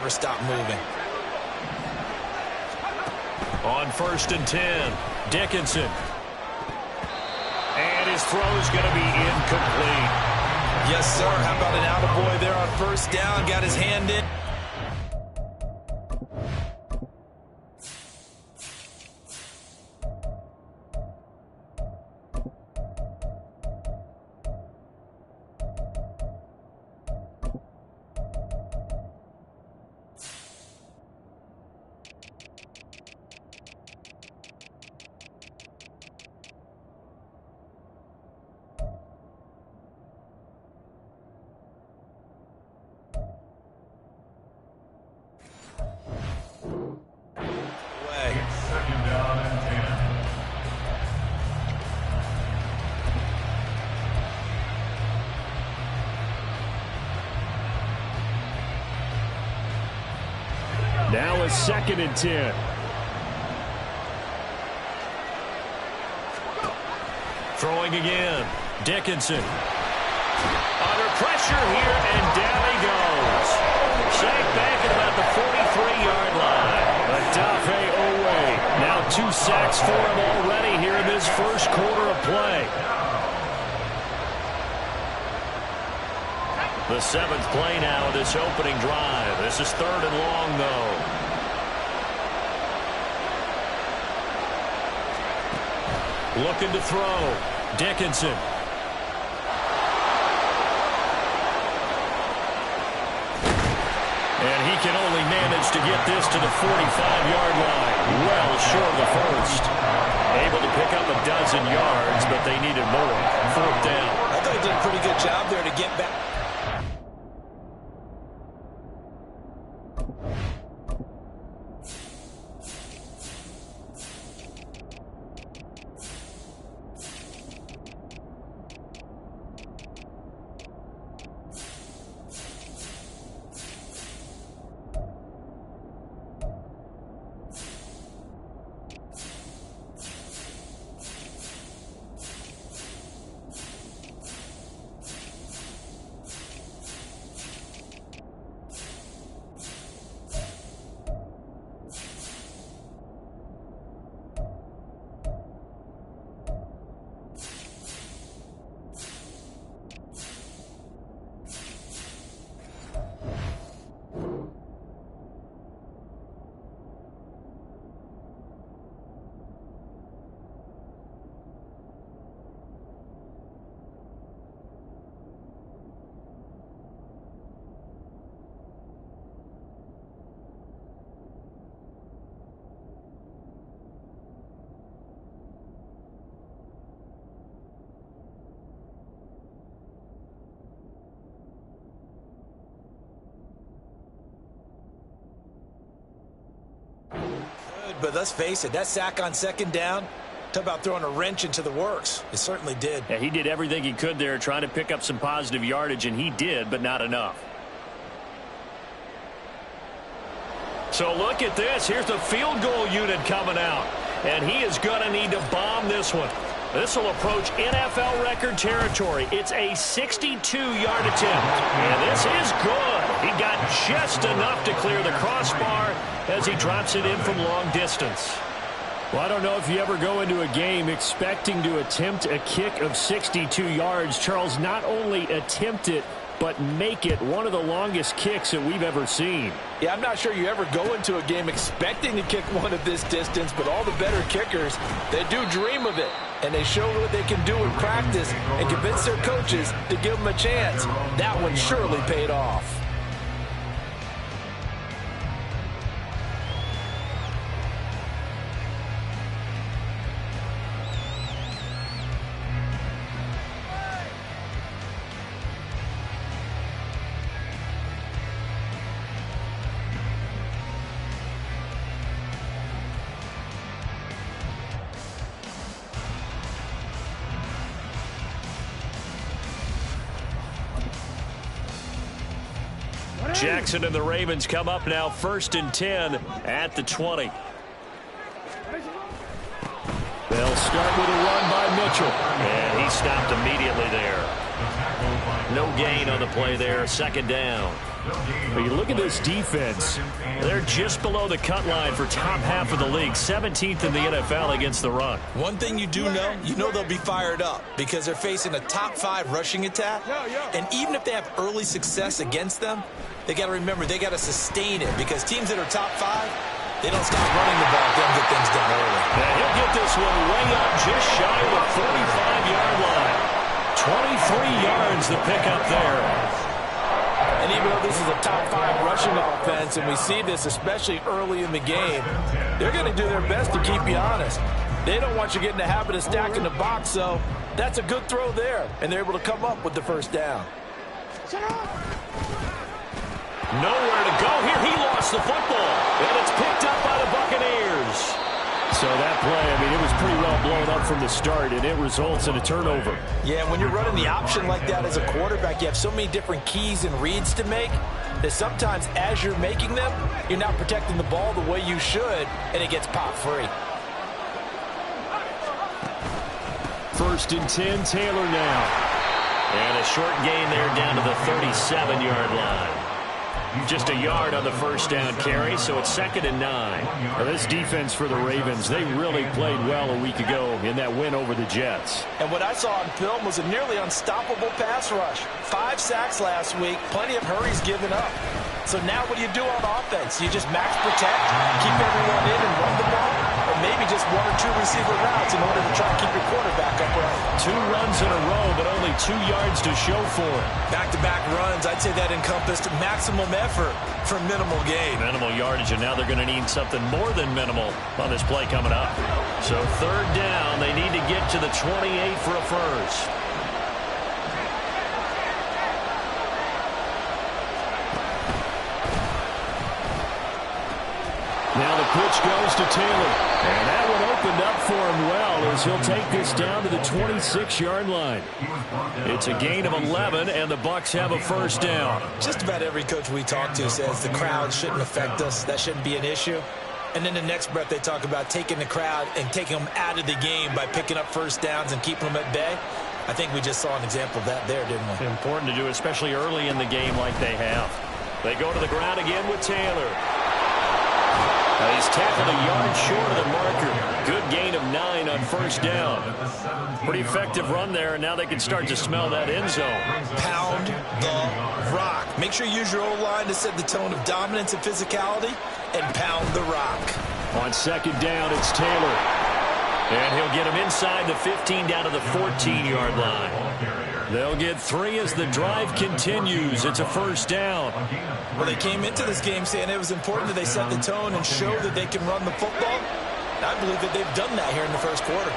Never stop moving. On 1st and 10, Dickinson. And his throw is going to be incomplete. Yes, sir. How about an attaboy there on 1st down? Got his hand in. Now it's 2nd and 10. Throwing again. Dickinson. Under pressure here, and down he goes. Sacked back at about the 43-yard line. Adafe Owe. Now 2 sacks for him already here in this first quarter of play. The 7th play now of this opening drive. This is 3rd and long, though. Looking to throw. Dickinson. And he can only manage to get this to the 45-yard line. Well short of the first. Able to pick up a dozen yards, but they needed more. 4th down. I thought he did a pretty good job there to get back. But let's face it, that sack on 2nd down, talk about throwing a wrench into the works. It certainly did. Yeah, he did everything he could there trying to pick up some positive yardage, and he did, but not enough. So look at this. Here's the field goal unit coming out, and he is going to need to bomb this one. This will approach NFL record territory. It's a 62-yard attempt, and this is good. He got just enough to clear the crossbar as he drops it in from long distance. Well, I don't know if you ever go into a game expecting to attempt a kick of 62 yards. Charles, not only attempt it, but make it one of the longest kicks that we've ever seen. Yeah, I'm not sure you ever go into a game expecting to kick one of this distance, but all the better kickers, they do dream of it. And they show what they can do in practice and convince their coaches to give them a chance. That one surely paid off. Jackson and the Ravens come up now 1st and 10 at the 20. They'll start with a run by Mitchell. And he stopped immediately there. No gain on the play there. Second down. When you look at this defense, They're just below the cut line for top half of the league. 17th in the NFL against the run. One thing you do know, they'll be fired up because they're facing a top 5 rushing attack. And even if they have early success against them, they got to remember they got to sustain it because teams that are top 5, they don't stop running the ball if they don't get things done early. And he'll get this one way up just shy of the 45-yard line. 23 yards the pickup there. And even though this is a top 5 rushing offense, and we see this especially early in the game, they're going to do their best to keep you honest. They don't want you getting the habit of stacking the box, so that's a good throw there. And they're able to come up with the first down. Nowhere to go here. He lost the football. And it's picked up by the Buccaneers. so that play, it was pretty well blown up from the start, and it results in a turnover. Yeah, when you're running the option like that as a quarterback, you have so many different keys and reads to make that sometimes as you're making them, you're not protecting the ball the way you should, and it gets popped free. 1st and 10, Taylor now. And a short gain there down to the 37-yard line. Just a yard on the first down carry, so it's 2nd and 9. Well, this defense for the Ravens, they really played well a week ago in that win over the Jets. And what I saw on film was a nearly unstoppable pass rush. 5 sacks last week, plenty of hurries given up. So now what do you do on offense? You just max protect, keep everyone in and run the ball, or maybe just 1 or 2 receiver routes in order to try to keep your quarterback upright. 2 runs in a row, but only 2 yards to show for it. Back-to-back runs, I'd say that encompassed maximum effort for minimal gain. Minimal yardage, and now they're going to need something more than minimal on this play coming up. So 3rd down, they need to get to the 28 for a first. Now the pitch goes to Taylor. And that one opened up for him well as he'll take this down to the 26-yard line. It's a gain of 11, and the Bucs have a first down. Just about every coach we talk to says the crowd shouldn't affect us. That shouldn't be an issue. And then the next breath they talk about taking the crowd and taking them out of the game by picking up first downs and keeping them at bay. I think we just saw an example of that there, didn't we? Important to do, especially early in the game like they have. They go to the ground again with Taylor. He's tackled a yard short of the marker. Good gain of 9 on first down. Pretty effective run there, and now they can start to smell that end zone. Pound the rock. Make sure you use your O-line to set the tone of dominance and physicality, and pound the rock. On 2nd down, it's Taylor. And he'll get him inside the 15 down to the 14-yard line. They'll get 3 as the drive continues. It's a first down. Well, they came into this game saying it was important that they set the tone and show that they can run the football. And I believe that they've done that here in the first quarter.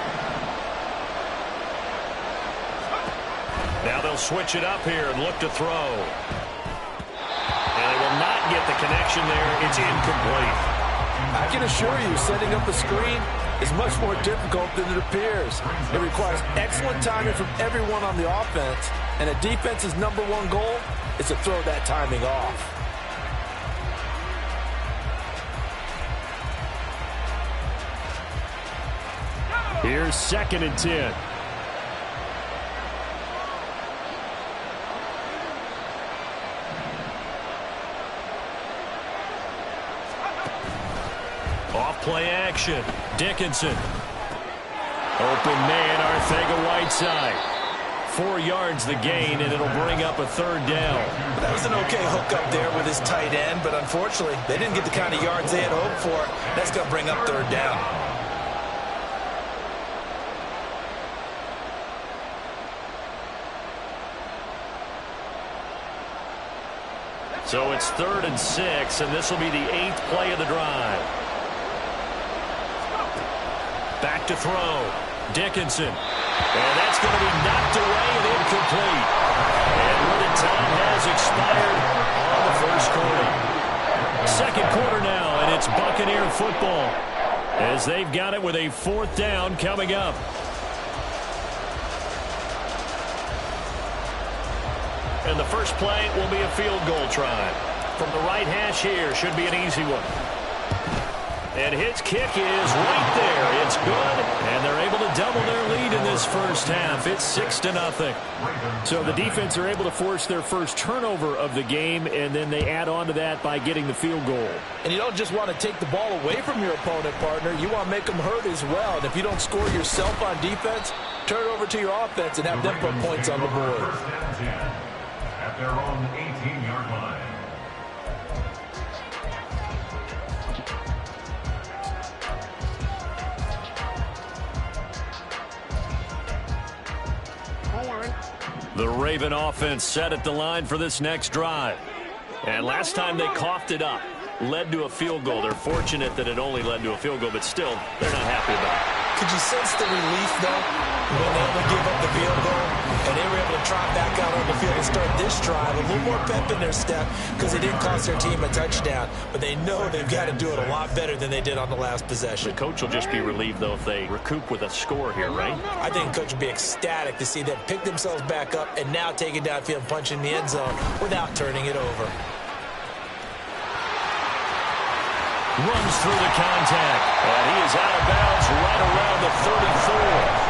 Now they'll switch it up here and look to throw. And they will not get the connection there. It's incomplete. I can assure you, setting up a screen is much more difficult than it appears. It requires excellent timing from everyone on the offense, and a defense's #1 goal is to throw that timing off. Here's 2nd and 10. Off-play action. Dickinson. Open man, Arcega-Whiteside. 4 yards the gain, and it'll bring up a 3rd down. That was an okay hook up there with his tight end, but unfortunately, they didn't get the kind of yards they had hoped for. That's going to bring up 3rd down. So it's 3rd and 6, and this will be the 8th play of the drive. Back to throw. Dickinson. And that's going to be knocked away and incomplete. And the time has expired on the first quarter. 2nd quarter now, and it's Buccaneer football as they've got it with a 4th down coming up. And the first play will be a field goal try. From the right hash here, should be an easy one. And his kick is right there. It's good, and they're able to double their lead in this first half. It's 6-0. So the defense are able to force their first turnover of the game, and then they add on to that by getting the field goal. And you don't just want to take the ball away from your opponent, partner. You want to make them hurt as well. And if you don't score yourself on defense, turn it over to your offense and have them put points on the board. At their own 18-yard line. The Raven offense set at the line for this next drive. And last time they coughed it up, led to a field goal. They're fortunate that it only led to a field goal, but still, they're not happy about it. Could you sense the relief, though, when they were able to give up the field goal and they were able to trot back out on the field and start this drive? A little more pep in their step because they didn't cost their team a touchdown, but they know they've got to do it a lot better than they did on the last possession. The coach will just be relieved, though, if they recoup with a score here, right? I think the coach would be ecstatic to see them pick themselves back up and now take it downfield and punch in the end zone without turning it over. Runs through the contact, and he is out of bounds right around the 34.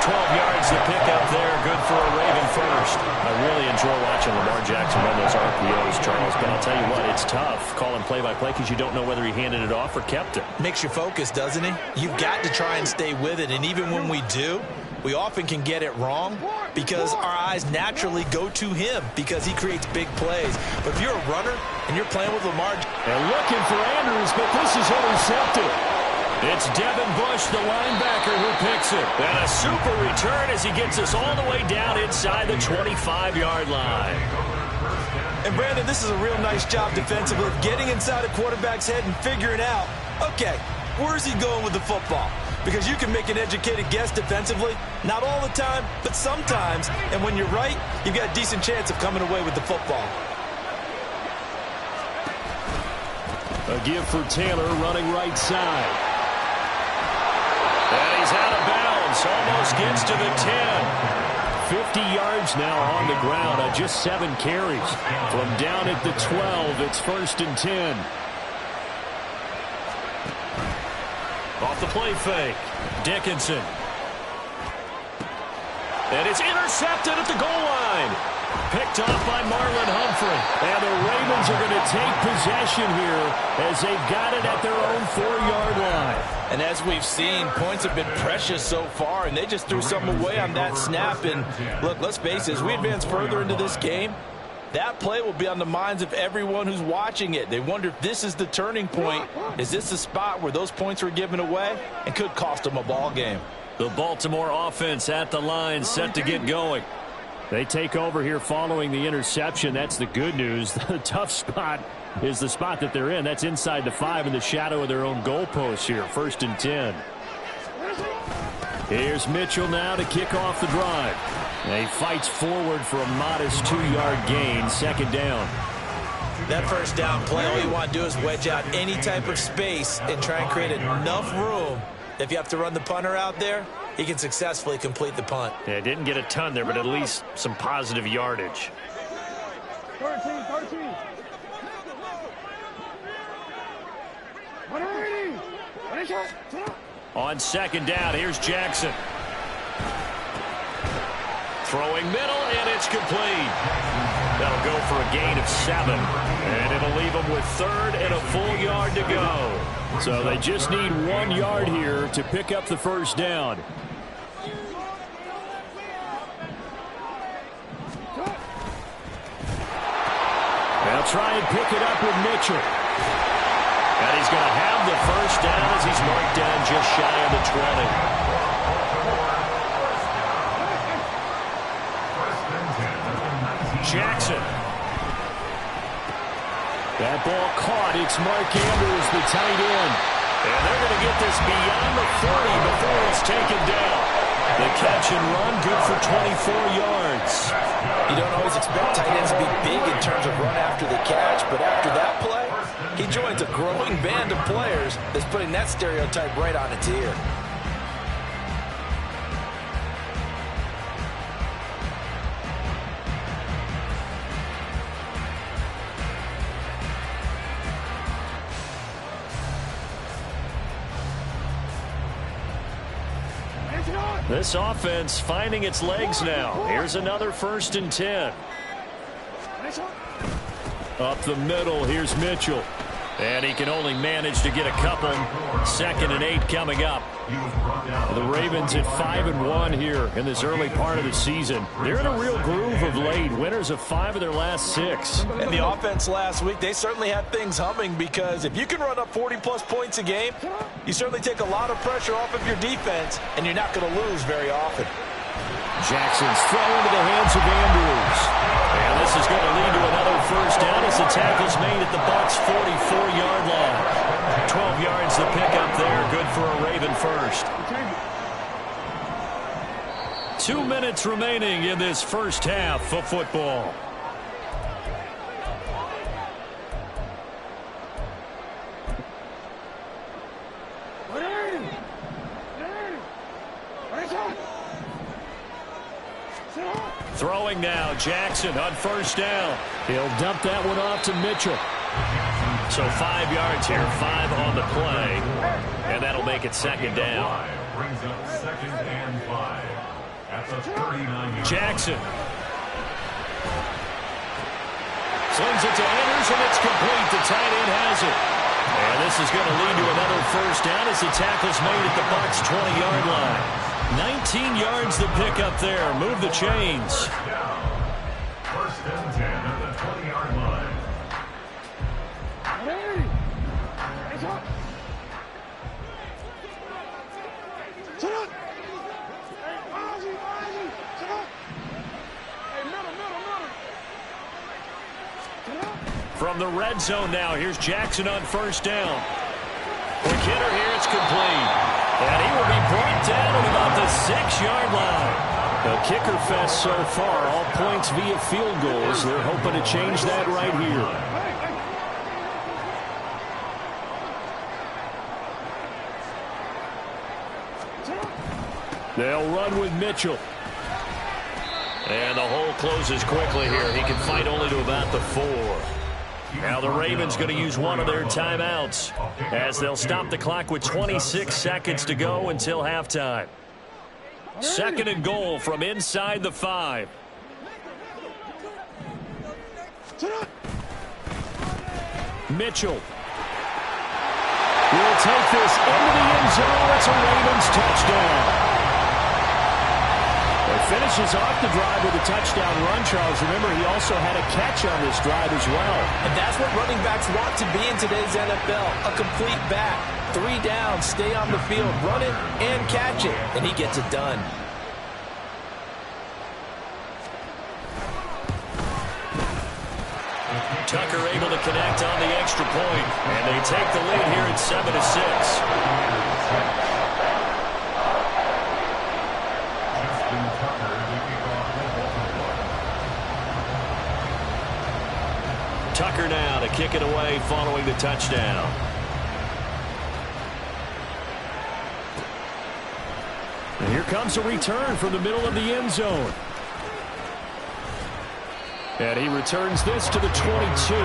12 yards to pick up there, good for a Raven first. I really enjoy watching Lamar Jackson run those RPOs, Charles, but I'll tell you what, it's tough calling play-by-play because you don't know whether he handed it off or kept it. Makes you focus, doesn't he? You've got to try and stay with it, and even when we do, we often can get it wrong because our eyes naturally go to him because he creates big plays. But if you're a runner and you're playing with Lamar... And looking for Andrews, but this is intercepted. It's Devin Bush, the linebacker, who picks it. And a super return as he gets us all the way down inside the 25-yard line. And, Brandon, this is a real nice job defensively of getting inside a quarterback's head and figuring out, okay, where's he going with the football? Because you can make an educated guess defensively. Not all the time, but sometimes. And when you're right, you've got a decent chance of coming away with the football. A give for Taylor running right side. And he's out of bounds. Almost gets to the 10. 50 yards now on the ground on just 7 carries. From down at the 12, it's 1st and 10. Off the play fake. Dickinson. And it's intercepted at the goal line. Picked off by Marlon Humphrey. And the Ravens are going to take possession here as they've got it at their own 4-yard line. And as we've seen, points have been precious so far, and they just threw something away on that snap. And look, let's face it, as we advance further into this game, that play will be on the minds of everyone who's watching it. They wonder if this is the turning point. Is this the spot where those points were given away and could cost them a ball game? The Baltimore offense at the line, set to get going. They take over here following the interception. That's the good news. The tough spot is the spot that they're in. That's inside the 5 in the shadow of their own goalpost here. 1st and 10. Here's Mitchell now to kick off the drive. And he fights forward for a modest 2-yard gain. 2nd down. That first down play, all you want to do is wedge out any type of space and try and create enough room. If you have to run the punter out there, he can successfully complete the punt. Yeah, didn't get a ton there, but at least some positive yardage. 13. 180. On 2nd down, here's Jackson. Throwing middle, and it's complete. That'll go for a gain of 7. And it'll leave them with 3rd and a full yard to go. So they just need 1 yard here to pick up the first down. They'll try and pick it up with Mitchell. And he's going to have the first down as he's marked down just shy of the 20. Jackson. That ball caught. It's Mark Andrews, the tight end. And they're going to get this beyond the 40 before it's taken down. The catch and run, good for 24 yards. You don't always expect tight ends to be big in terms of run after the catch, but after that play, he joins a growing band of players that's putting that stereotype right on its ear. This offense finding its legs now. Here's another 1st and 10. Up the middle, here's Mitchell. And he can only manage to get a couple. 2nd and 8 coming up. The Ravens at 5-1 here in this early part of the season. They're in a real groove of late. Winners of 5 of their last 6. And the offense last week, they certainly had things humming, because if you can run up 40-plus points a game, you certainly take a lot of pressure off of your defense, and you're not going to lose very often. Jackson's throw into the hands of Andrews. And this is going to lead to another 1st down as the tackle's made at the Bucs' 44-yard line. 12 yards to pick up there. Good for a Raven 1st. 2 minutes remaining in this 1st half of football. Throwing now, Jackson on 1st down. He'll dump that one off to Mitchell. So 5 yards here, 5 on the play. And that'll make it 2nd down. Brings up 2nd and 5. At the 39-yard. Jackson. Slings it to Andrews, and it's complete. The tight end has it. And this is going to lead to another 1st down as the tackle's made at the Bucs' 20-yard line. 19 yards to pick up there. Move the chains. 1st and 10 at the 20-yard line. From the red zone now, here's Jackson on 1st down. Quick hitter here, it's complete. And he will be brought down at about the 6-yard line. The kicker fest so far, all points via field goals. They're hoping to change that right here. They'll run with Mitchell. And the hole closes quickly here. He can fight only to about the 4. Now the Ravens going to use one of their timeouts as they'll stop the clock with 26 seconds to go until halftime. 2nd and goal from inside the 5. Mitchell will take this into the end zone. It's a Ravens touchdown. Finishes off the drive with a touchdown run, Charles. Remember, he also had a catch on this drive as well. And that's what running backs want to be in today's NFL. A complete back. 3 down, stay on the field, run it, and catch it. And he gets it done. Tucker able to connect on the extra point. And they take the lead here at 7-6. Tucker now to kick it away following the touchdown. And here comes a return from the middle of the end zone. And he returns this to the 22.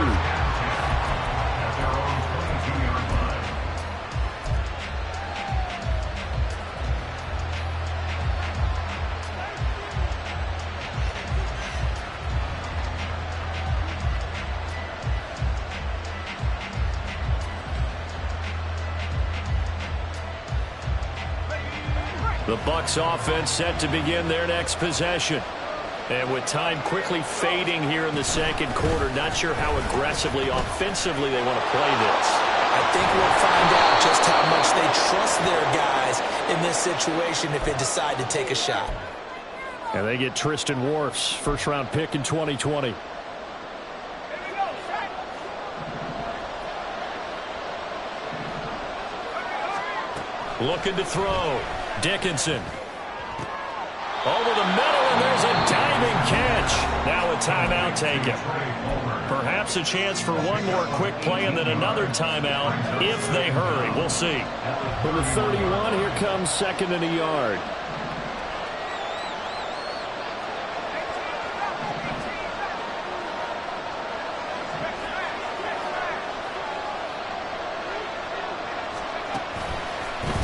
The Bucs offense set to begin their next possession. And with time quickly fading here in the 2nd quarter, not sure how aggressively, offensively they want to play this. I think we'll find out just how much they trust their guys in this situation if they decide to take a shot. And they get Tristan Wirfs, 1st-round pick in 2020. Looking to throw. Dickinson. Over the middle, and there's a diving catch. Now a timeout taken. Perhaps a chance for one more quick play and then another timeout if they hurry. We'll see. From the 31, here comes 2nd and a yard.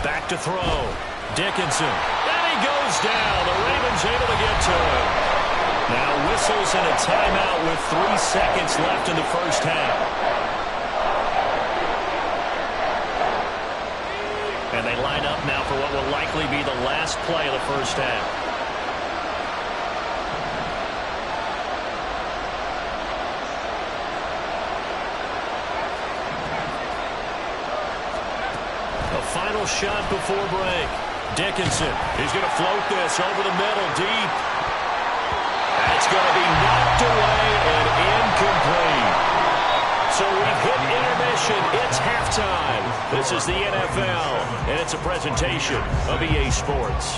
Back to throw. Dickinson. And he goes down. The Ravens able to get to him. Now whistles and a timeout with 3 seconds left in the first half. And they line up now for what will likely be the last play of the first half. A final shot before break. Dickinson, he's going to float this over the middle, deep. That's going to be knocked away and incomplete. So we've hit intermission. It's halftime. This is the NFL, and it's a presentation of EA Sports.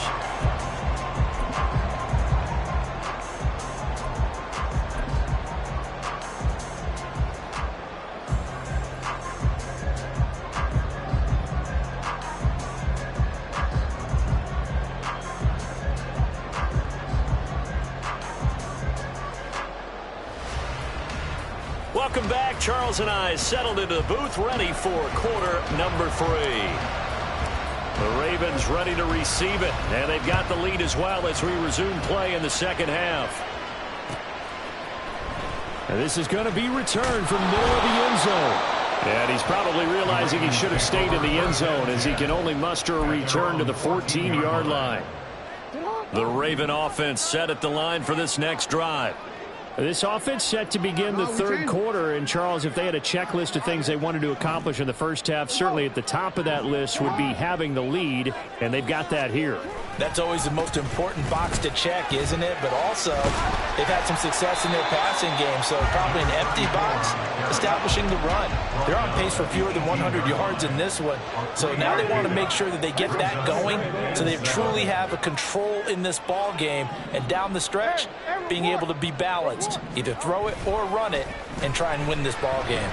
Welcome back. Charles and I settled into the booth, ready for quarter number 3. The Ravens ready to receive it, and they've got the lead as well as we resume play in the second half. And this is going to be returned from the middle of the end zone. And he's probably realizing he should have stayed in the end zone as he can only muster a return to the 14-yard line. The Raven offense set at the line for this next drive. This offense set to begin the third quarter, and Charles, if they had a checklist of things they wanted to accomplish in the first half, certainly at the top of that list would be having the lead, and they've got that here. That's always the most important box to check, isn't it? But also, they've had some success in their passing game, so probably an empty box establishing the run. They're on pace for fewer than 100 yards in this one, so now they want to make sure that they get that going so they truly have a control in this ball game, and down the stretch, being able to be balanced. Either throw it or run it and try and win this ball game.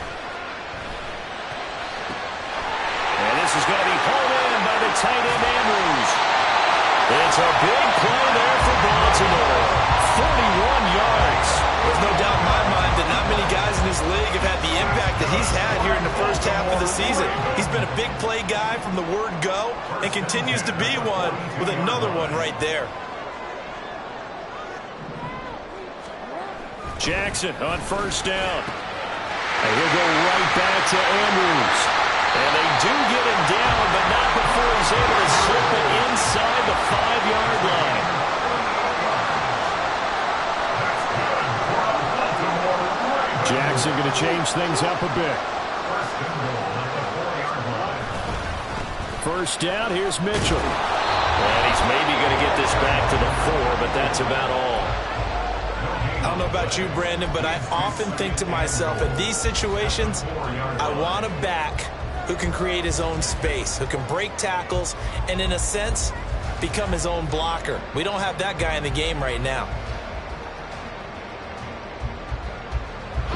And this is going to be pulled in by the tight end Andrews. It's a big play there for Baltimore. 41 yards. There's no doubt in my mind that not many guys in this league have had the impact that he's had here in the first half of the season. He's been a big play guy from the word go and continues to be one with another one right there. Jackson on first down. And he'll go right back to Andrews. And they do get him down, but not before he's able to slip it inside the 5-yard line. Jackson going to change things up a bit. First down, here's Mitchell. And he's maybe going to get this back to the 4, but that's about all. I don't know about you, Brandon, but I often think to myself, in these situations, I want a back who can create his own space, who can break tackles, and in a sense, become his own blocker. We don't have that guy in the game right now.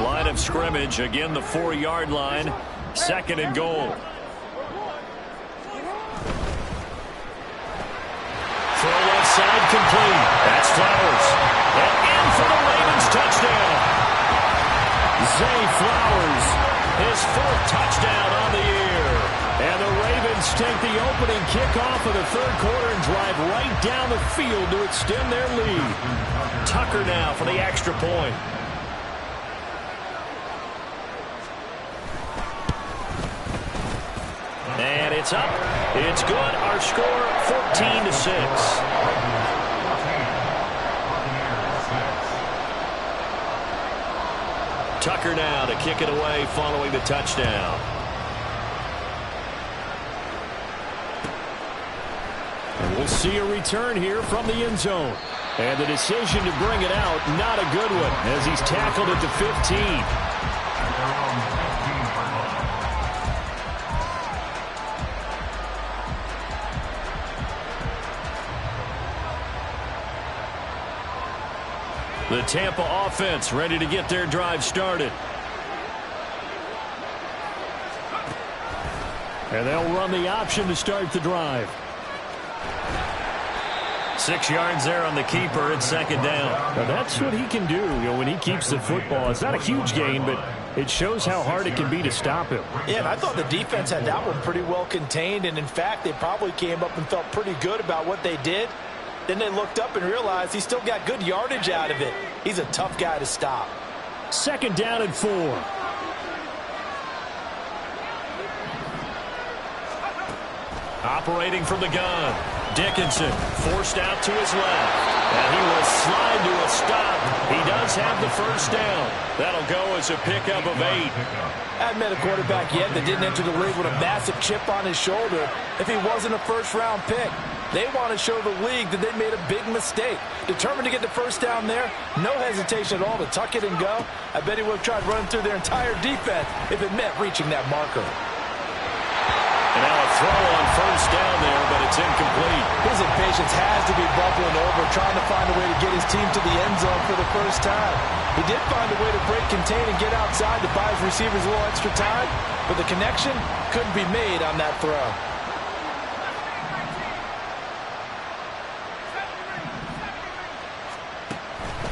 Line of scrimmage, again the 4-yard line, 2nd and goal. Throw left side complete. That's Flowers. And in for the Ravens touchdown. Zay Flowers, his 4th touchdown on the year. And the Ravens take the opening kickoff of the third quarter and drive right down the field to extend their lead. Tucker now for the extra point. And it's up. It's good. Our score 14-6. Tucker now to kick it away following the touchdown. And we'll see a return here from the end zone. And the decision to bring it out, not a good one, as he's tackled at the 15. The Tampa offense ready to get their drive started. And they'll run the option to start the drive. 6 yards there on the keeper. It's 2nd down. Now that's what he can do, when he keeps the football. It's not a huge gain, but it shows how hard it can be to stop him. Yeah, and I thought the defense had that one pretty well contained, and in fact, they probably came up and felt pretty good about what they did. Then they looked up and realized he still got good yardage out of it. He's a tough guy to stop. 2nd down and 4. Operating from the gun. Dickinson forced out to his left. And he will slide to a stop. He does have the first down. That'll go as a pickup of 8. I haven't met a quarterback yet that didn't enter the league with a massive chip on his shoulder if he wasn't a first-round pick. They want to show the league that they made a big mistake. Determined to get the first down there, no hesitation at all to tuck it and go. I bet he would have tried running through their entire defense if it meant reaching that marker. And now a throw on first down there, but it's incomplete. His impatience has to be bubbling over, trying to find a way to get his team to the end zone for the first time. He did find a way to break, contain, and get outside to buy his receivers a little extra time, but the connection couldn't be made on that throw.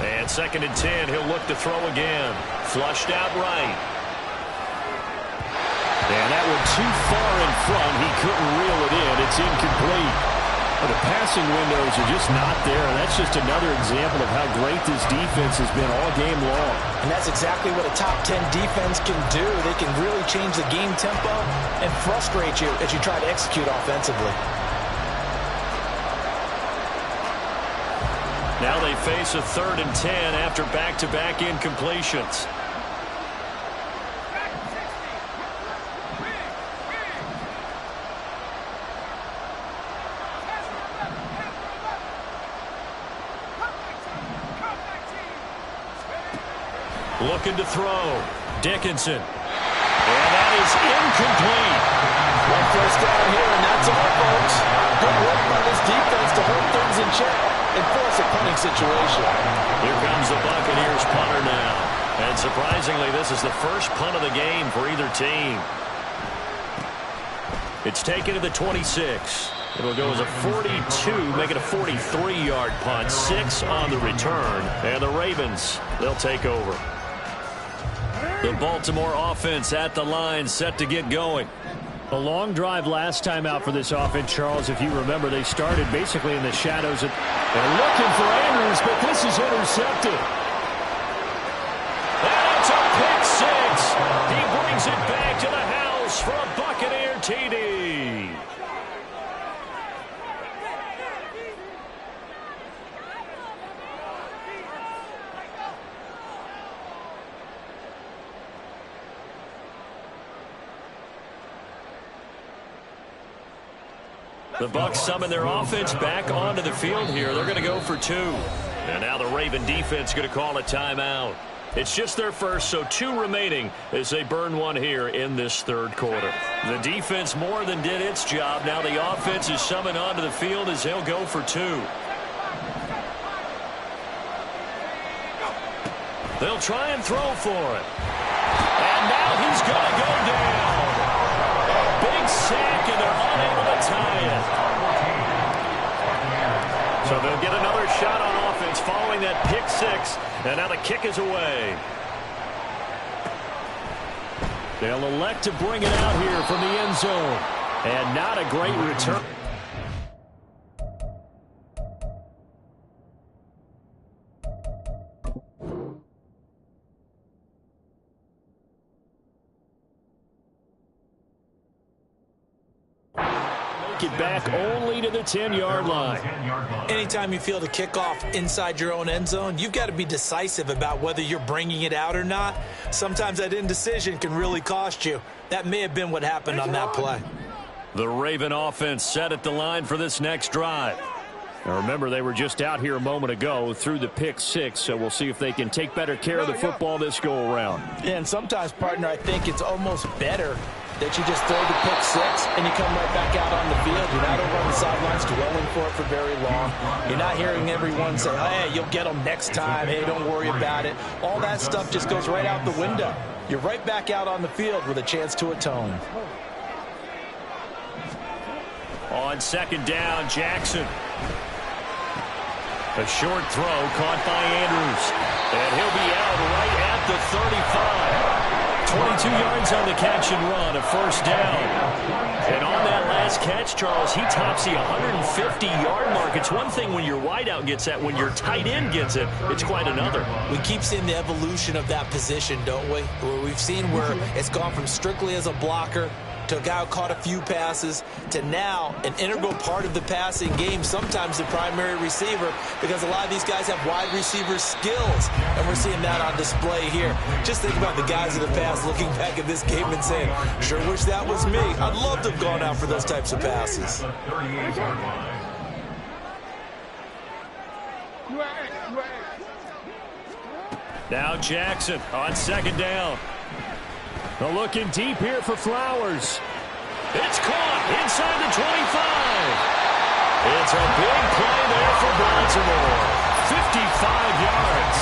And 2nd and 10, he'll look to throw again. Flushed out right. And that one too far in front. He couldn't reel it in. It's incomplete. But the passing windows are just not there. And that's just another example of how great this defense has been all game long. And that's exactly what a top 10 defense can do. They can really change the game tempo and frustrate you as you try to execute offensively. Now they face a 3rd and 10 after back-to-back incompletions. Looking to throw. Dickinson. And that is incomplete. One first down here, and that's all, folks. Good work by this defense to hold things in check and force a punting situation. Here comes the Buccaneers punter now. And surprisingly, this is the first punt of the game for either team. It's taken to the 26. It'll go as a 42, make it a 43-yard punt. 6 on the return. And the Ravens, they'll take over. The Baltimore offense at the line, set to get going. A long drive last time out for this offense, Charles. If you remember, they started basically in the shadows. They're looking for Andrews, but this is intercepted. And it's a pick 6. He brings it back to the house for a Buccaneer TD. The Bucs summon their offense back onto the field here. They're going to go for 2. And now the Raven defense going to call a timeout. It's just their first, so 2 remaining as they burn one here in this 3rd quarter. The defense more than did its job. Now the offense is summoned onto the field as they'll go for 2. They'll try and throw for it. And now he's going to go down. A big sack, and they're unable to tie it. So they'll get another shot on offense following that pick 6. And now the kick is away. They'll elect to bring it out here from the end zone. And not a great return. It back only to the 10-yard line. Anytime you feel the kickoff inside your own end zone, you've got to be decisive about whether you're bringing it out or not. Sometimes that indecision can really cost you. That may have been what happened on that play. The Raven offense set at the line for this next drive. Now remember, they were just out here a moment ago through the pick 6, so we'll see if they can take better care of the football this go-around. Yeah, and sometimes, partner, I think it's almost better that you just throw the pick 6 and you come right back out on the field. You're not over on the sidelines dwelling for it for very long. You're not hearing everyone say, hey, you'll get them next time. Hey, don't worry about it. All that stuff just goes right out the window. You're right back out on the field with a chance to atone. On 2nd down, Jackson. A short throw caught by Andrews. And he'll be out right at the 35. 22 yards on the catch and run, a first down. And on that last this catch, Charles, he tops the 150-yard mark. It's one thing when your wideout gets that. When your tight end gets it, it's quite another. We keep seeing the evolution of that position, don't we? Where we've seen where it's gone from strictly as a blocker to a guy who caught a few passes to now an integral part of the passing game, sometimes the primary receiver, because a lot of these guys have wide receiver skills, and we're seeing that on display here. Just think about the guys in the past looking back at this game and saying, sure wish that was me. I'd love to have gone out for those types of passes. Now Jackson on second down. They're looking deep here for Flowers. It's caught inside the 25. It's a big play there for Baltimore. 55 yards.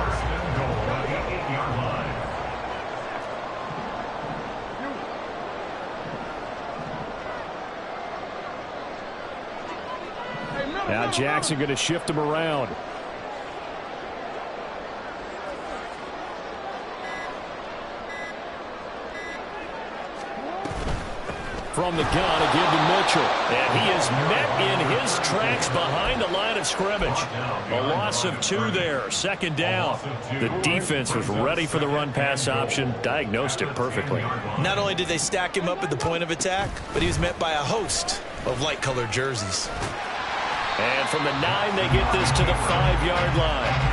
First and goal at the 8-yard line. Now Jackson going to shift him around. From the gun, a give to Mitchell. And he is met in his tracks behind the line of scrimmage. A loss of 2 there. Second down. The defense was ready for the run-pass option, diagnosed it perfectly. Not only did they stack him up at the point of attack, but he was met by a host of light-colored jerseys. And from the 9, they get this to the 5-yard line.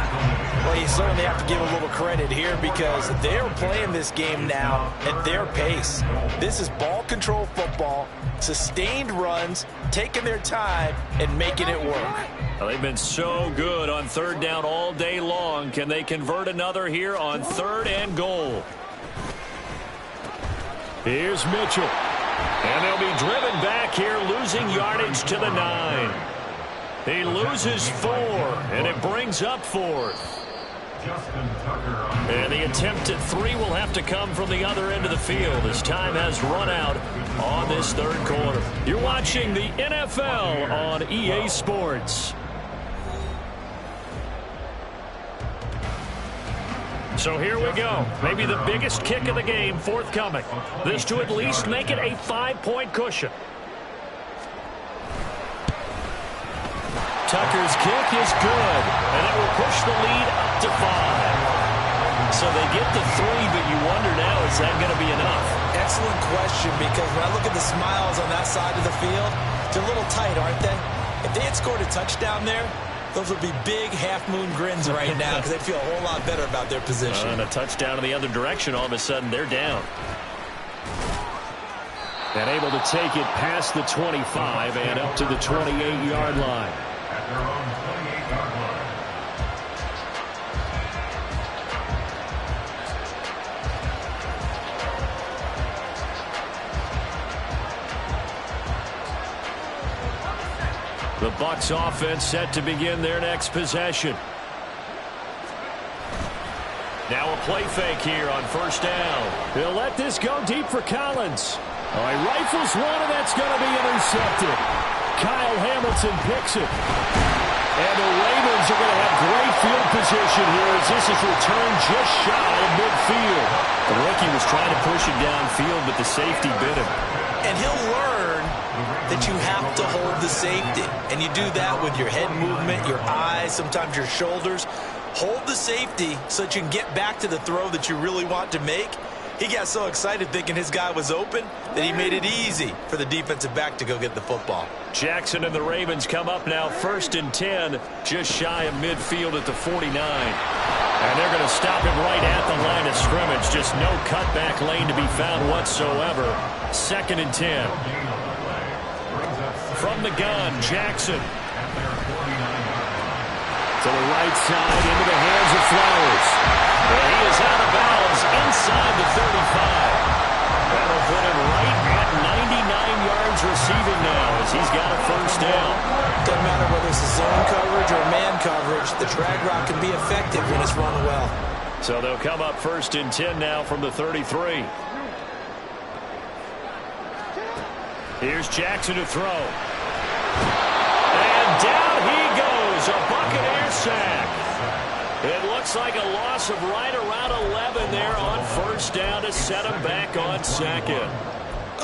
Well, you certainly have to give a little credit here because they're playing this game now at their pace. This is ball control football, sustained runs, taking their time, and making it work. Well, they've been so good on third down all day long. Can they convert another here on 3rd and goal? Here's Mitchell. And they'll be driven back here, losing yardage to the 9. He loses 4, and it brings up 4th. And the attempt at 3 will have to come from the other end of the field as time has run out on this 3rd quarter. You're watching the NFL on EA Sports. So here we go. Maybe the biggest kick of the game forthcoming. This to at least make it a 5-point cushion. Tucker's kick is good, and it will push the lead up to 5. So they get the 3, but you wonder now, is that going to be enough? Excellent question, because when I look at the smiles on that side of the field, they're a little tight, aren't they? If they had scored a touchdown there, those would be big half-moon grins right now because they'd feel a whole lot better about their position. And a touchdown in the other direction, all of a sudden they're down. And able to take it past the 25 and up to the 28-yard line. At their own 28-yard line. The Bucs offense set to begin their next possession. Now a play fake here on 1st down. He'll let this go deep for Collins. Oh, he rifles one, and that's going to be intercepted. Kyle Hamilton picks it. And the Ravens are going to have great field position here as this is returned just shy of midfield. The rookie was trying to push it downfield, but the safety bit him. And he'll learn that you have to hold the safety. And you do that with your head movement, your eyes, sometimes your shoulders. Hold the safety so that you can get back to the throw that you really want to make. He got so excited thinking his guy was open that he made it easy for the defensive back to go get the football. Jackson and the Ravens come up now 1st and 10, just shy of midfield at the 49. And they're going to stop him right at the line of scrimmage. Just no cutback lane to be found whatsoever. 2nd and 10. From the gun, Jackson. To the right side, into the hands of Flowers. And he is out of bounds inside the 35. That'll put him right at 99 yards receiving now as he's got a 1st down. Doesn't matter whether it's a zone coverage or man coverage, the drag route can be effective when it's run well. So they'll come up 1st and 10 now from the 33. Here's Jackson to throw. And down he goes, a Buccaneer sack. It looks like a loss of right around 11 there on first down to set him back on second.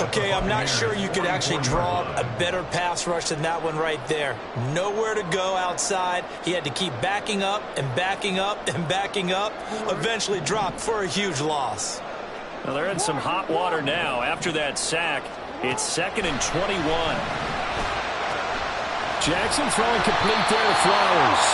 Okay, I'm not sure you could actually draw a better pass rush than that one right there. Nowhere to go outside. He had to keep backing up and backing up and backing up. Eventually dropped for a huge loss. Well, they're in some hot water now. After that sack, it's 2nd and 21. Jackson throwing complete there to Flowers.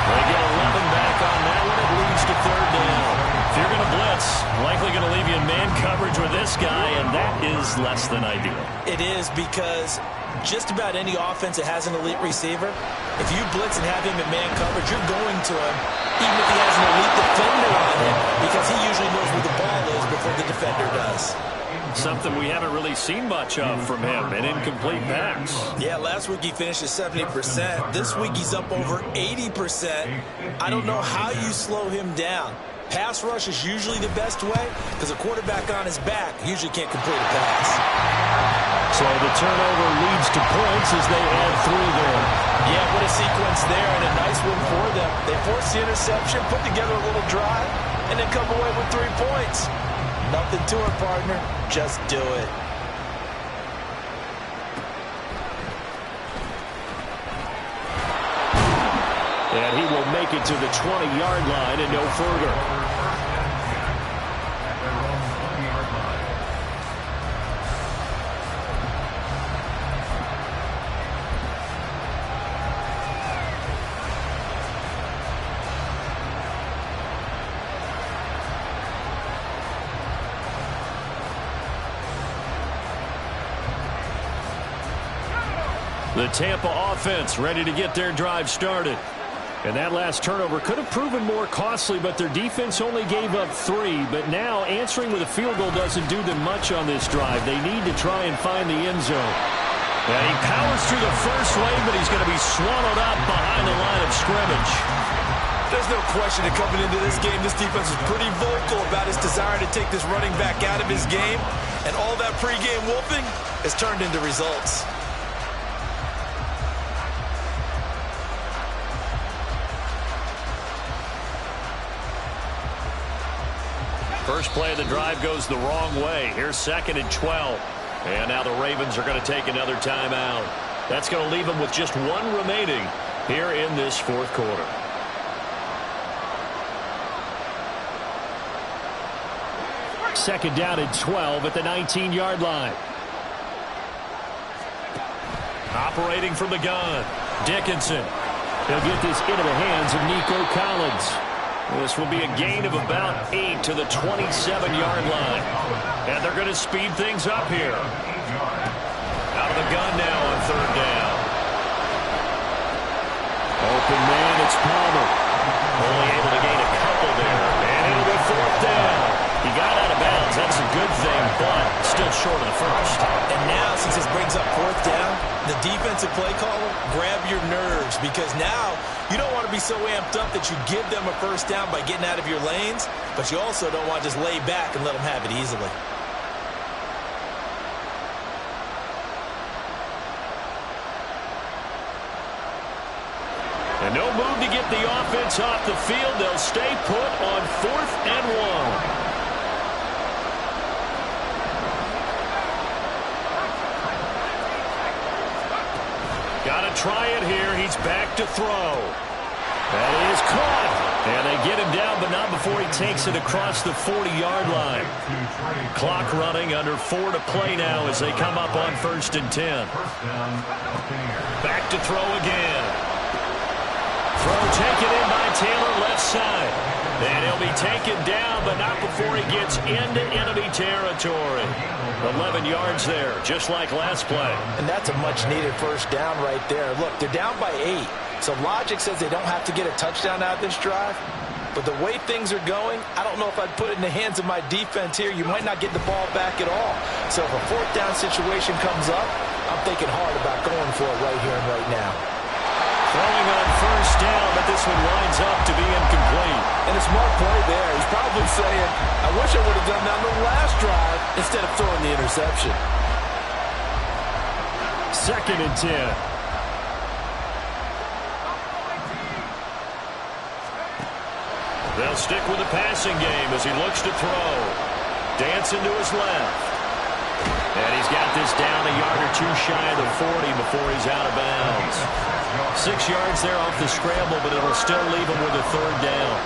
They get 11 back on that one. It leads to 3rd down. If you're going to blitz, likely going to leave you in man coverage with this guy, and that is less than ideal. It is, because just about any offense that has an elite receiver, if you blitz and have him in man coverage, you're going to him, even if he has an elite defender on him, because he usually knows where the ball is before the defender does. Something we haven't really seen much of from him, an incomplete pass. Yeah, last week he finished at 70%. This week he's up over 80%. I don't know how you slow him down. Pass rush is usually the best way, because a quarterback on his back usually can't complete a pass. So the turnover leads to points as they add 3 there. Yeah, what a sequence there, and a nice win for them. They forced the interception, put together a little drive, and then come away with 3 points. Nothing to it, partner. Just do it. And he will make it to the 20-yard line and no further. The Tampa offense ready to get their drive started. And that last turnover could have proven more costly, but their defense only gave up 3. But now answering with a field goal doesn't do them much on this drive. They need to try and find the end zone. And he powers through the first lane, but he's going to be swallowed up behind the line of scrimmage. There's no question that coming into this game, this defense is pretty vocal about its desire to take this running back out of his game. And all that pregame wolfing has turned into results. First play of the drive goes the wrong way. Here's 2nd and 12. And now the Ravens are going to take another timeout. That's going to leave them with just 1 remaining here in this 4th quarter. Second down and 12 at the 19-yard line. Operating from the gun, Dickinson. He'll get this into the hands of Nico Collins. This will be a gain of about 8 to the 27-yard line. And they're going to speed things up here. Out of the gun now on 3rd down. Open man, it's Palmer. Only able to gain a couple there. And it'll be 4th down. He got out of bounds. That's a good thing, but still short of the first. And now, since this brings up 4th down, the defensive play caller, grab your nerves, because now you don't want to be so amped up that you give them a first down by getting out of your lanes, but you also don't want to just lay back and let them have it easily. And no move to get the offense off the field. They'll stay put on 4th and 1. Got to try it here. He's back to throw. That is caught. And they get him down, but not before he takes it across the 40-yard line. Clock running, under 4 to play now as they come up on 1st and 10. Back to throw again. Throw taken in by Taylor, left side. And he'll be taken down, but not before he gets into enemy territory. 11 yards there, just like last play. And that's a much-needed first down right there. Look, they're down by 8. So logic says they don't have to get a touchdown out of this drive. But the way things are going, I don't know if I'd put it in the hands of my defense here. You might not get the ball back at all. So if a 4th down situation comes up, I'm thinking hard about going for it right here and right now. Throwing on first down, but this one winds up to be incomplete. And a smart play there. He's probably saying, I wish I would have done that on the last drive instead of throwing the interception. 2nd and 10. They'll stick with the passing game as he looks to throw. Dancing to his left. And he's got this down a yard or two shy of the 40 before he's out of bounds. 6 yards there off the scramble, but it'll still leave him with a third down.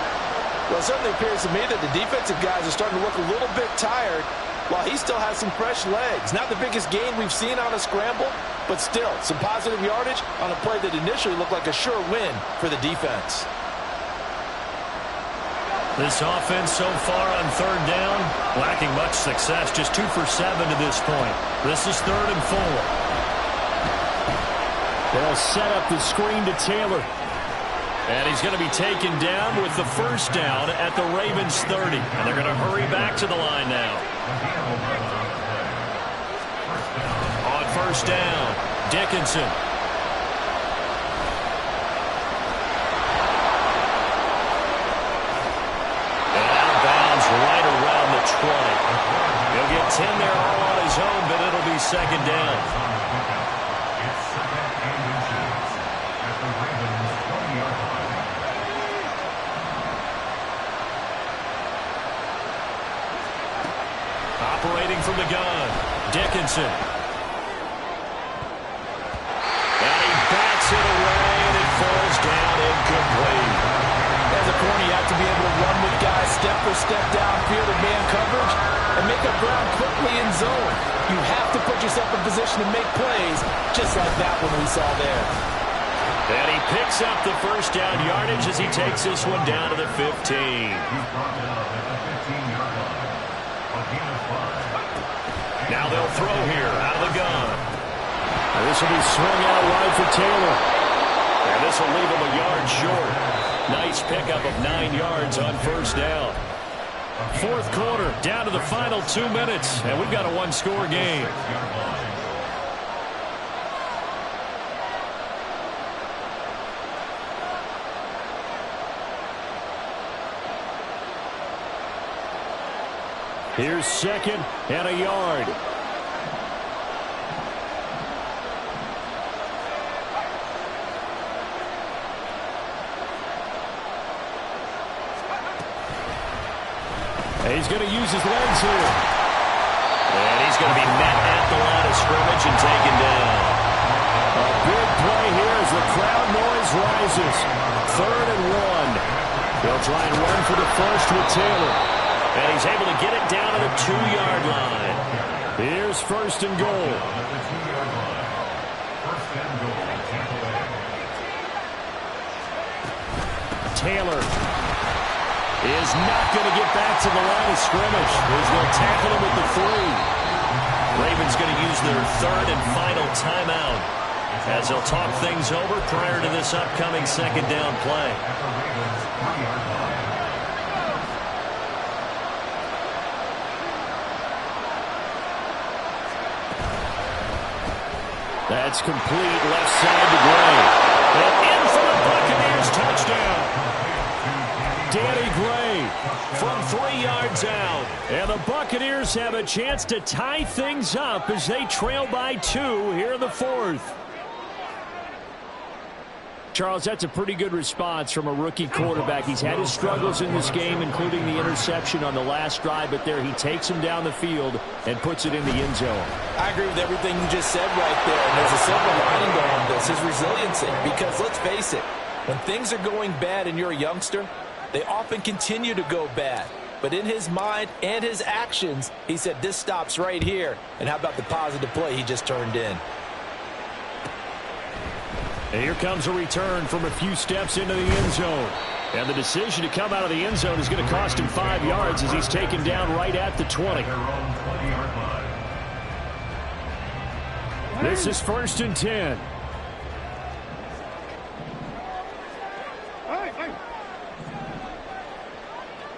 Well, it certainly appears to me that the defensive guys are starting to look a little bit tired while he still has some fresh legs. Not the biggest gain we've seen on a scramble, but still some positive yardage on a play that initially looked like a sure win for the defense. This offense so far on third down, lacking much success, just 2 for 7 to this point. This is 3rd and 4. They'll set up the screen to Taylor. And he's going to be taken down with the first down at the Ravens 30. And they're going to hurry back to the line now. On first down, Dickinson. Right around the 20. He'll get 10 there all on his own, but it'll be second down. Operating from the gun, Dickinson. And he bats it away, and it falls down incomplete. As a corner, you have to be able to run with guys step for step downfield in man coverage and make up ground quickly in zone. You have to put yourself in position to make plays, just like that one we saw there. And he picks up the first down yardage as he takes this one down to the 15. Now they'll throw here out of the gun. This will be swung out wide for Taylor. And this will leave him a yard short. Nice pickup of 9 yards on first down. 4th quarter, down to the final 2 minutes, and we've got a one-score game. Here's 2nd and a yard. He's going to use his legs here. And he's going to be met at the line of scrimmage and taken down. A big play here as the crowd noise rises. 3rd and 1. They'll try and run for the first with Taylor. And he's able to get it down to the 2-yard line. Here's 1st and goal. Taylor is not going to get back to the line of scrimmage as they'll tackle him at the 3. Ravens going to use their 3rd and final timeout as they'll talk things over prior to this upcoming second down play. That's complete left side to Gray. And in for the Buccaneers touchdown. Danny Gray from 3 yards out. And the Buccaneers have a chance to tie things up as they trail by 2 here in the 4th. Charles, that's a pretty good response from a rookie quarterback. He's had his struggles in this game, including the interception on the last drive, but there he takes him down the field and puts it in the end zone. I agree with everything you just said right there. And there's a silver lining to all this, his resiliency. Because let's face it, when things are going bad and you're a youngster, they often continue to go bad. But in his mind and his actions, he said, this stops right here. And how about the positive play he just turned in? And here comes a return from a few steps into the end zone. And the decision to come out of the end zone is going to cost him 5 yards as he's taken down right at the 20. This is 1st and 10. Hey.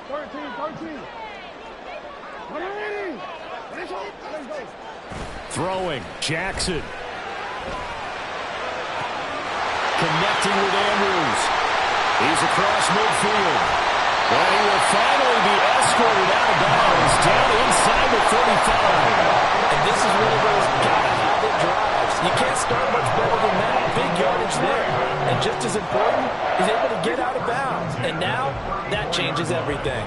13. Throwing, Jackson. Connecting with Andrews. He's across midfield. And he will finally be escorted out of bounds down inside the 35. And this is one of those gotta-have-it drives. You can't start much better than that. Big yardage there. And just as important, he's able to get out of bounds. And And now that changes everything.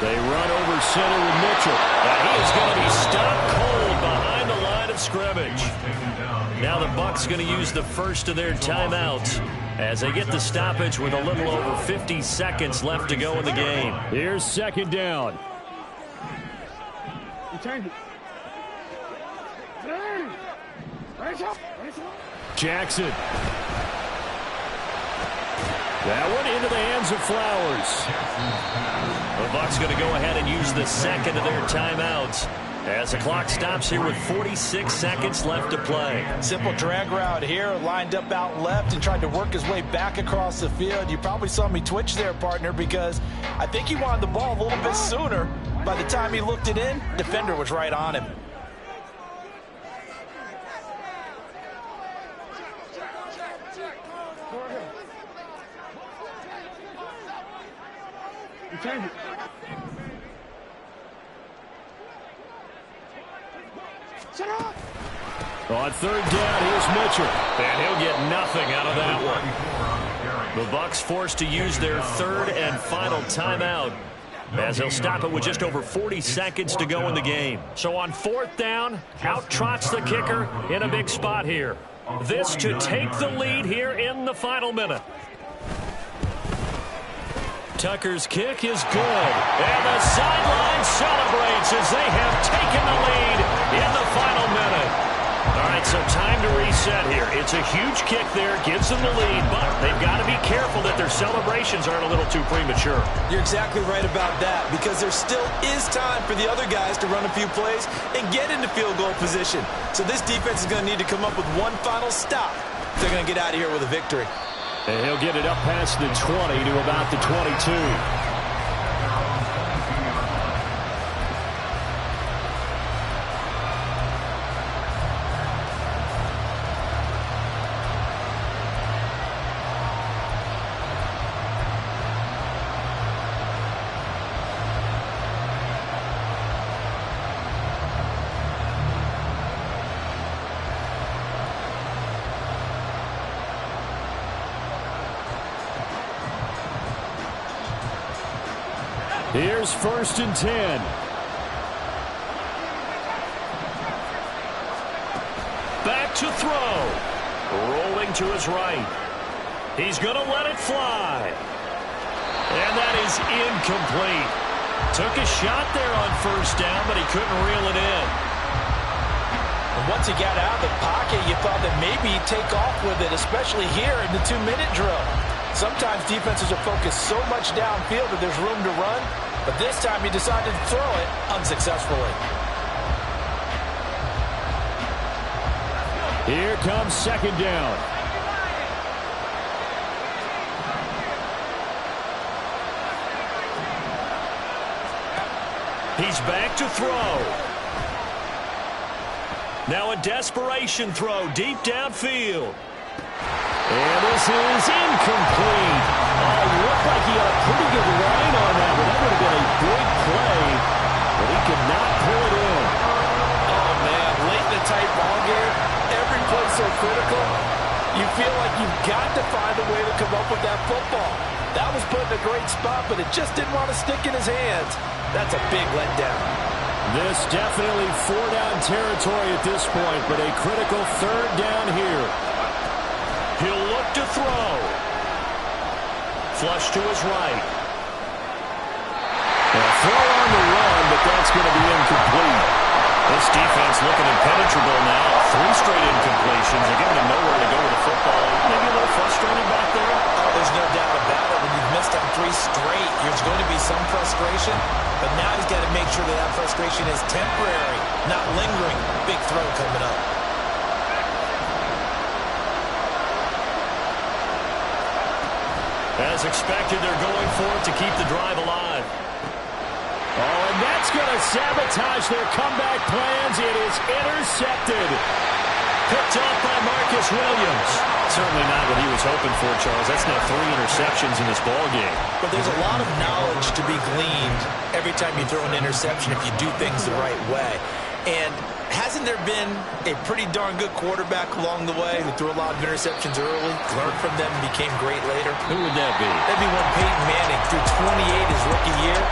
They run over center with Mitchell. And he is going to be stopped cold behind the line of scrimmage. Now the Bucs going to use the first of their timeouts as they get the stoppage with a little over 50 seconds left to go in the game. Here's second down. Jackson. That one into the hands of Flowers. The Bucs going to go ahead and use the second of their timeouts as the clock stops here with 46 seconds left to play. Simple drag route here, lined up out left and tried to work his way back across the field. You probably saw me twitch there, partner, because I think he wanted the ball a little bit sooner. By the time he looked it in, defender was right on him. On third down, here's Mitchell. And he'll get nothing out of that one. The Bucs forced to use their third and final timeout as they'll stop it with just over 40 seconds to go in the game. So on fourth down, out trots the kicker in a big spot here. This to take the lead here in the final minute. Tucker's kick is good. And the sideline celebrates as they have taken the lead in the final minute. All right, so time to reset here. It's a huge kick there, gives them the lead, but they've got to be careful that their celebrations aren't a little too premature. You're exactly right about that, because there still is time for the other guys to run a few plays and get into field goal position. So this defense is going to need to come up with one final stop if they're going to get out of here with a victory. And he'll get it up past the 20 to about the 22. Here's first and 10. Back to throw. Rolling to his right. He's going to let it fly. And that is incomplete. Took a shot there on first down, but he couldn't reel it in. And once he got out of the pocket, you thought that maybe he'd take off with it, especially here in the 2-minute drill. Sometimes defenses are focused so much downfield that there's room to run, but this time he decided to throw it unsuccessfully. Here comes second down. He's back to throw. Now a desperation throw deep downfield. And this is incomplete. Oh, looked like he had a pretty good line on that, but that would have been a big play, but he could not pull it in. Oh, man, late in the tight ball game, every play so critical, you feel like you've got to find a way to come up with that football. That was put in a great spot, but it just didn't want to stick in his hands. That's a big letdown. This definitely 4-down territory at this point, but a critical third down here. He'll look to throw. Flush to his right. A throw on the run, but that's going to be incomplete. This defense looking impenetrable now. 3 straight incompletions. They're giving him nowhere to go with the football. Maybe a little frustrated back there. Oh, there's no doubt about it. When you've missed on 3 straight, there's going to be some frustration, but now he's got to make sure that that frustration is temporary, not lingering. Big throw coming up. As expected, they're going for it to keep the drive alive. Oh, and that's going to sabotage their comeback plans. It is intercepted. picked off by Marcus Williams. Certainly not what he was hoping for, Charles. That's now 3 interceptions in this ball game. But there's a lot of knowledge to be gleaned every time you throw an interception if you do things the right way. And hasn't there been a pretty darn good quarterback along the way who threw a lot of interceptions early, learned from them, and became great later? Who would that be? That'd be one Peyton Manning threw 28 his rookie year.